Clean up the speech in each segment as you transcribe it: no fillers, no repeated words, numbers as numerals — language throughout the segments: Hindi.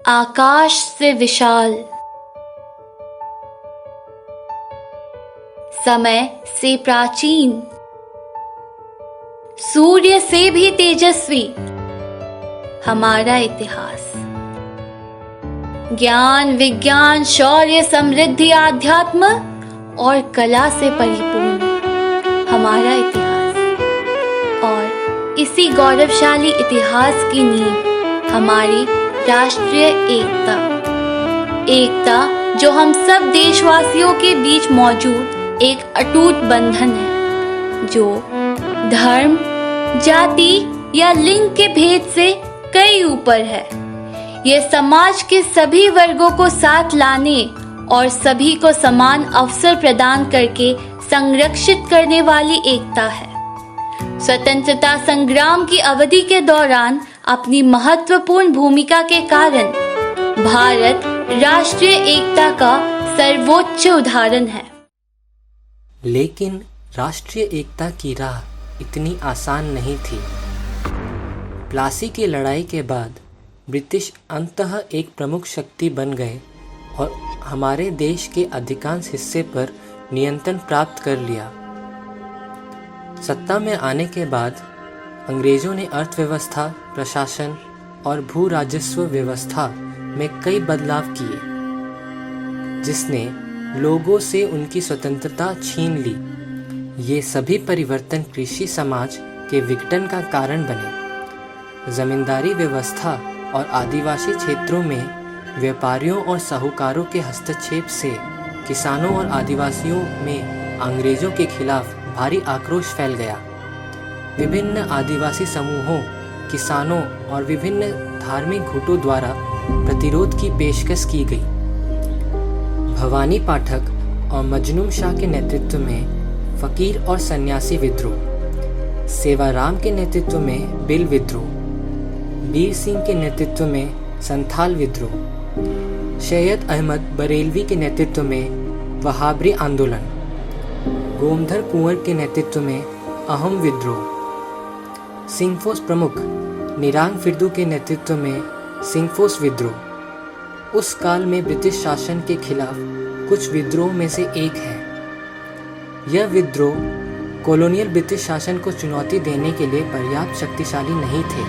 आकाश से विशाल, समय से प्राचीन, सूर्य से भी तेजस्वी हमारा इतिहास। ज्ञान, विज्ञान, शौर्य, समृद्धि, आध्यात्म और कला से परिपूर्ण हमारा इतिहास। और इसी गौरवशाली इतिहास की नींव हमारी राष्ट्रीय एकता जो हम सब देशवासियों के बीच मौजूद एक अटूट बंधन है, जो धर्म, जाति या लिंग के भेद से कई ऊपर है। यह समाज के सभी वर्गों को साथ लाने और सभी को समान अवसर प्रदान करके संरक्षित करने वाली एकता है। स्वतंत्रता संग्राम की अवधि के दौरान अपनी महत्वपूर्ण भूमिका के कारण भारत राष्ट्रीय एकता का सर्वोच्च उदाहरण है। लेकिन राष्ट्रीय एकता की राह इतनी आसान नहीं थी। प्लासी की लड़ाई के बाद ब्रिटिश अंततः एक प्रमुख शक्ति बन गए और हमारे देश के अधिकांश हिस्से पर नियंत्रण प्राप्त कर लिया। सत्ता में आने के बाद अंग्रेजों ने अर्थव्यवस्था, प्रशासन और भू राजस्व व्यवस्था में कई बदलाव किए, जिसने लोगों से उनकी स्वतंत्रता छीन ली। ये सभी परिवर्तन कृषि समाज के विघटन का कारण बने। जमींदारी व्यवस्था और आदिवासी क्षेत्रों में व्यापारियों और साहूकारों के हस्तक्षेप से किसानों और आदिवासियों में अंग्रेजों के खिलाफ भारी आक्रोश फैल गया। विभिन्न आदिवासी समूहों, किसानों और विभिन्न धार्मिक गुटों द्वारा प्रतिरोध की पेशकश की गई। भवानी पाठक और मजनू शाह के नेतृत्व में फकीर और सन्यासी विद्रोह, सेवाराम के नेतृत्व में बिल विद्रोह, बीर सिंह के नेतृत्व में संथाल विद्रोह, सैयद अहमद बरेलवी के नेतृत्व में वहाबरी आंदोलन, गोमधर कुंवर के नेतृत्व में अहम विद्रोह, सिंहफोस प्रमुख निरांग फिरदू के नेतृत्व में सिंहफोस विद्रोह उस काल में ब्रिटिश शासन के खिलाफ कुछ विद्रोह में से एक है। यह विद्रोह कॉलोनियल ब्रिटिश शासन को चुनौती देने के लिए पर्याप्त शक्तिशाली नहीं थे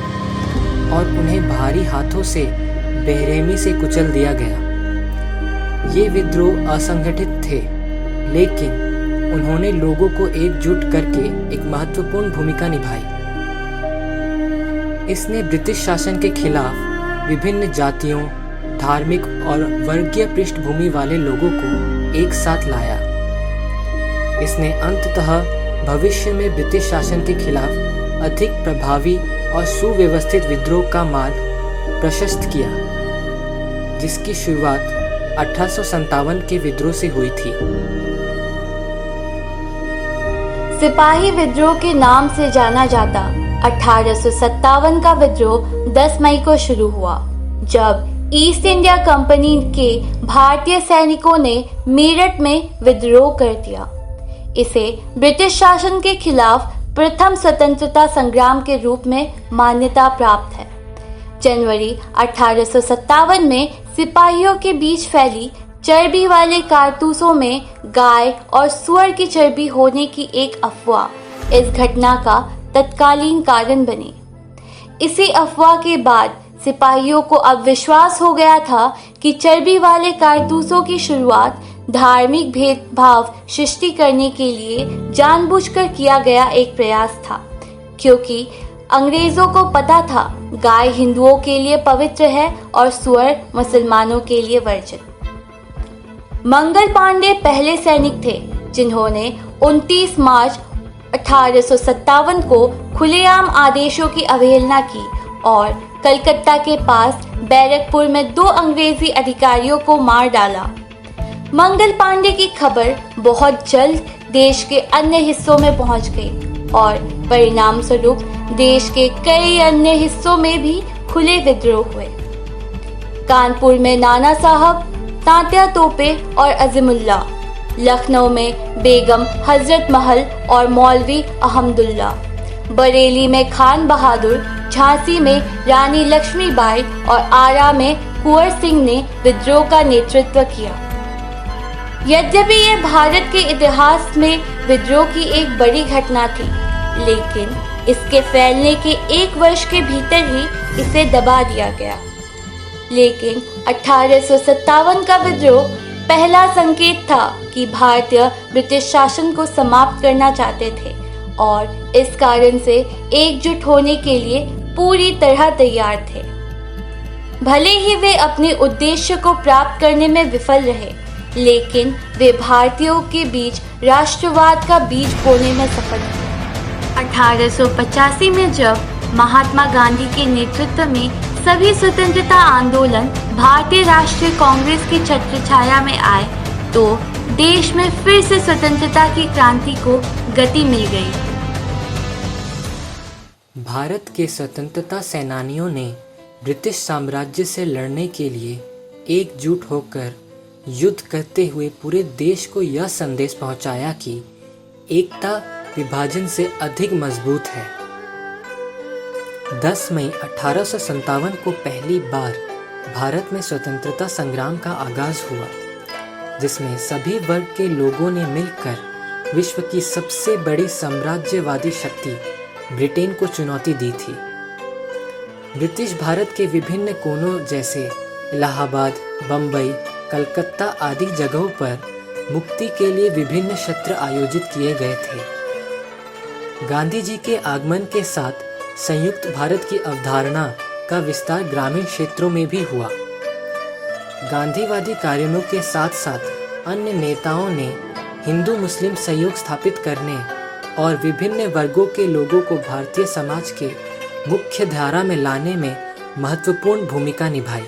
और उन्हें भारी हाथों से बेरहमी से कुचल दिया गया। ये विद्रोह असंगठित थे, लेकिन उन्होंने लोगों को एकजुट करके एक महत्वपूर्ण भूमिका निभाई। इसने ब्रिटिश शासन के खिलाफ विभिन्न जातियों, धार्मिक और वर्गीय पृष्ठभूमि वाले लोगों को एक साथ लाया। इसने अंततः भविष्य में ब्रिटिश शासन के खिलाफ अधिक प्रभावी और सुव्यवस्थित विद्रोह का मार्ग प्रशस्त किया, जिसकी शुरुआत 1857 के विद्रोह से हुई थी। सिपाही विद्रोह के नाम से जाना जाता 1857 का विद्रोह 10 मई को शुरू हुआ, जब ईस्ट इंडिया कंपनी के भारतीय सैनिकों ने मेरठ में विद्रोह कर दिया। इसे ब्रिटिश शासन के खिलाफ प्रथम स्वतंत्रता संग्राम के रूप में मान्यता प्राप्त है। जनवरी 1857 में सिपाहियों के बीच फैली चर्बी वाले कारतूसों में गाय और सुअर की चर्बी होने की एक अफवाह इस घटना का तत्कालीन कारण बनी। इसी अफवाह के बाद सिपाहियों को अब विश्वास हो गया था कि चर्बी वाले कारतूसों की शुरुआत धार्मिक भेदभाव सृष्टि करने के लिए जानबूझकर किया गया एक प्रयास था, क्योंकि अंग्रेजों को पता था गाय हिंदुओं के लिए पवित्र है और सुअर मुसलमानों के लिए वर्जित। मंगल पांडे पहले सैनिक थे जिन्होंने 29 मार्च 1857 को खुलेआम आदेशों की अवहेलना की और कलकत्ता के पास बैरकपुर में 2 अंग्रेजी अधिकारियों को मार डाला। मंगल पांडे की खबर बहुत जल्द देश के अन्य हिस्सों में पहुंच गई और परिणाम स्वरूप देश के कई अन्य हिस्सों में भी खुले विद्रोह हुए। कानपुर में नाना साहब, तात्या तोपे और अजीमुल्ला, लखनऊ में बेगम हजरत महल और मौलवी अहमदुल्ला, बरेली में खान बहादुर, झांसी में रानी लक्ष्मीबाई और आरा में कुंवर सिंह ने विद्रोह का नेतृत्व किया। यद्यपि यह भारत के इतिहास में विद्रोह की एक बड़ी घटना थी, लेकिन इसके फैलने के 1 वर्ष के भीतर ही इसे दबा दिया गया। लेकिन 1857 का विद्रोह पहला संकेत था कि भारतीय ब्रिटिश शासन को समाप्त करना चाहते थे और इस कारण से एकजुट होने के लिए पूरी तरह तैयार थे। भले ही वे अपने उद्देश्य को प्राप्त करने में विफल रहे, लेकिन वे भारतीयों के बीच राष्ट्रवाद का बीज बोने में सफल हुए। 1885 में जब महात्मा गांधी के नेतृत्व में सभी स्वतंत्रता आंदोलन भारतीय राष्ट्रीय कांग्रेस की छत्रछाया में आए, तो देश में फिर से स्वतंत्रता की क्रांति को गति मिल गई। भारत के स्वतंत्रता सेनानियों ने ब्रिटिश साम्राज्य से लड़ने के लिए एकजुट होकर युद्ध करते हुए पूरे देश को यह संदेश पहुंचाया कि एकता विभाजन से अधिक मजबूत है। 10 मई 1857 को पहली बार भारत में स्वतंत्रता संग्राम का आगाज हुआ, जिसमें सभी वर्ग के लोगों ने मिलकर विश्व की सबसे बड़ी साम्राज्यवादी शक्ति ब्रिटेन को चुनौती दी थी। ब्रिटिश भारत के विभिन्न कोनों जैसे इलाहाबाद, बम्बई, कलकत्ता आदि जगहों पर मुक्ति के लिए विभिन्न सत्र आयोजित किए गए थे। गांधी जी के आगमन के साथ संयुक्त भारत की अवधारणा का विस्तार ग्रामीण क्षेत्रों में भी हुआ। गांधीवादी कार्यों के साथ साथ अन्य नेताओं ने हिंदू मुस्लिम सहयोग स्थापित करने और विभिन्न वर्गों के लोगों को भारतीय समाज के मुख्य धारा में लाने में महत्वपूर्ण भूमिका निभाई।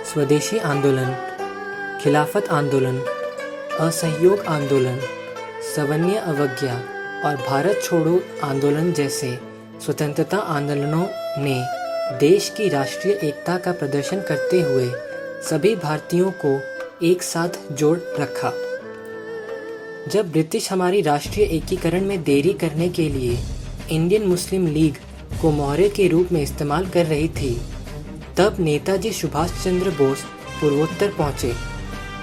स्वदेशी आंदोलन, खिलाफत आंदोलन, असहयोग आंदोलन, सवर्णीय अवज्ञा और भारत छोड़ो आंदोलन जैसे स्वतंत्रता आंदोलनों ने देश की राष्ट्रीय एकता का प्रदर्शन करते हुए सभी भारतीयों को एक साथ जोड़ रखा। जब ब्रिटिश हमारी राष्ट्रीय एकीकरण में देरी करने के लिए इंडियन मुस्लिम लीग को मोहरे के रूप में इस्तेमाल कर रही थी, तब नेताजी सुभाष चंद्र बोस पूर्वोत्तर पहुंचे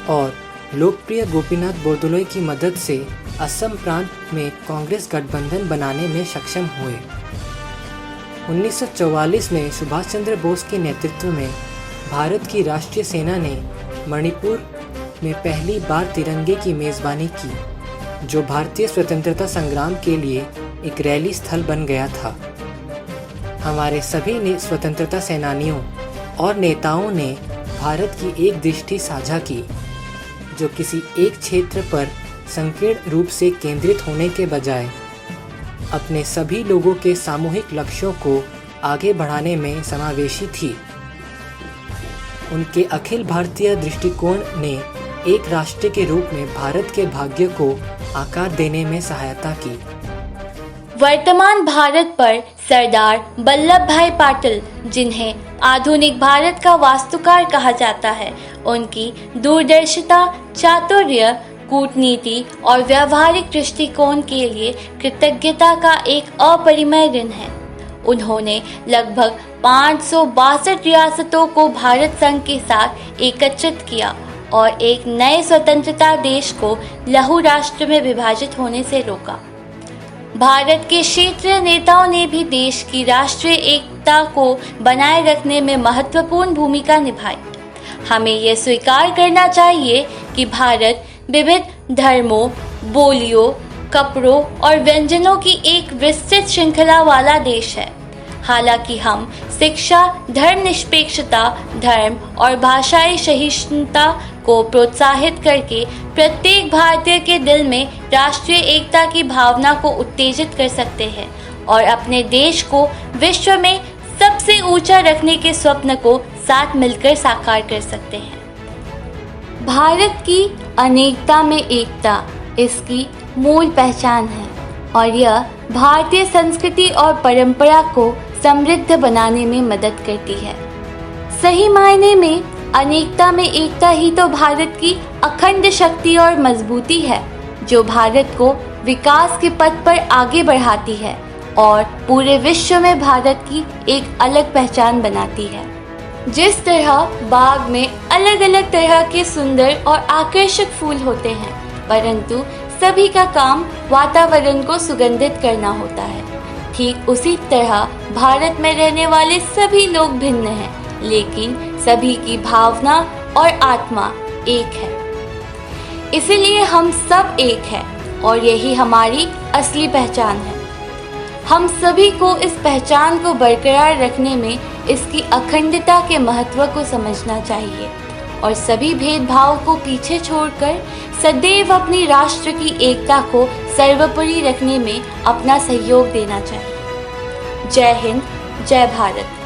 और लोकप्रिय गोपीनाथ बोरदोलोई की मदद से असम प्रांत में कांग्रेस गठबंधन बनाने में सक्षम हुए। 1944 में सुभाष चंद्र बोस के नेतृत्व में भारत की राष्ट्रीय सेना ने मणिपुर में पहली बार तिरंगे की मेज़बानी की, जो भारतीय स्वतंत्रता संग्राम के लिए एक रैली स्थल बन गया था। हमारे सभी स्वतंत्रता सेनानियों और नेताओं ने भारत की एक दृष्टि साझा की, जो किसी एक क्षेत्र पर संकीर्ण रूप से केंद्रित होने के बजाय अपने सभी लोगों के सामूहिक लक्ष्यों को आगे बढ़ाने में समावेशी थी। उनके अखिल भारतीय दृष्टिकोण ने एक राष्ट्र के रूप में भारत के भाग्य को आकार देने में सहायता की। वर्तमान भारत पर सरदार वल्लभ भाई पटेल, जिन्हें आधुनिक भारत का वास्तुकार कहा जाता है, उनकी दूरदर्शिता, चातुर्य, कूटनीति और व्यावहारिक दृष्टिकोण के लिए कृतज्ञता का एक अपरिमेय ऋण है। उन्होंने लगभग 562 रियासतों को भारत संघ के साथ एकत्रित किया और एक नए स्वतंत्रता देश को लघु राष्ट्र में विभाजित होने से रोका। भारत के क्षेत्रीय नेताओं ने भी देश की राष्ट्रीय एकता को बनाए रखने में महत्वपूर्ण भूमिका निभाई। हमें यह स्वीकार करना चाहिए कि भारत विविध धर्मों, बोलियों, कपड़ों और व्यंजनों की एक विस्तृत श्रृंखला वाला देश है। हालांकि हम शिक्षा, धर्मनिरपेक्षता, धर्म और भाषाई सहिष्णुता को प्रोत्साहित करके प्रत्येक भारतीय के दिल में राष्ट्रीय एकता की भावना को उत्तेजित कर सकते हैं और अपने देश को विश्व में सबसे ऊंचा रखने के स्वप्न को साथ मिलकर साकार कर सकते हैं। भारत की अनेकता में एकता इसकी मूल पहचान है और यह भारतीय संस्कृति और परंपरा को समृद्ध बनाने में मदद करती है। सही मायने में अनेकता में एकता ही तो भारत की अखंड शक्ति और मजबूती है, जो भारत को विकास के पथ पर आगे बढ़ाती है और पूरे विश्व में भारत की एक अलग पहचान बनाती है। जिस तरह बाग में अलग अलग तरह के सुंदर और आकर्षक फूल होते हैं, परंतु सभी का काम वातावरण को सुगंधित करना होता है, ठीक उसी तरह भारत में रहने वाले सभी लोग भिन्न हैं, लेकिन सभी की भावना और आत्मा एक है। इसीलिए हम सब एक हैं और यही हमारी असली पहचान है। हम सभी को इस पहचान को बरकरार रखने में इसकी अखंडता के महत्व को समझना चाहिए और सभी भेदभाव को पीछे छोड़कर सदैव अपनी राष्ट्र की एकता को सर्वोपरि रखने में अपना सहयोग देना चाहिए। जय हिंद, जय भारत।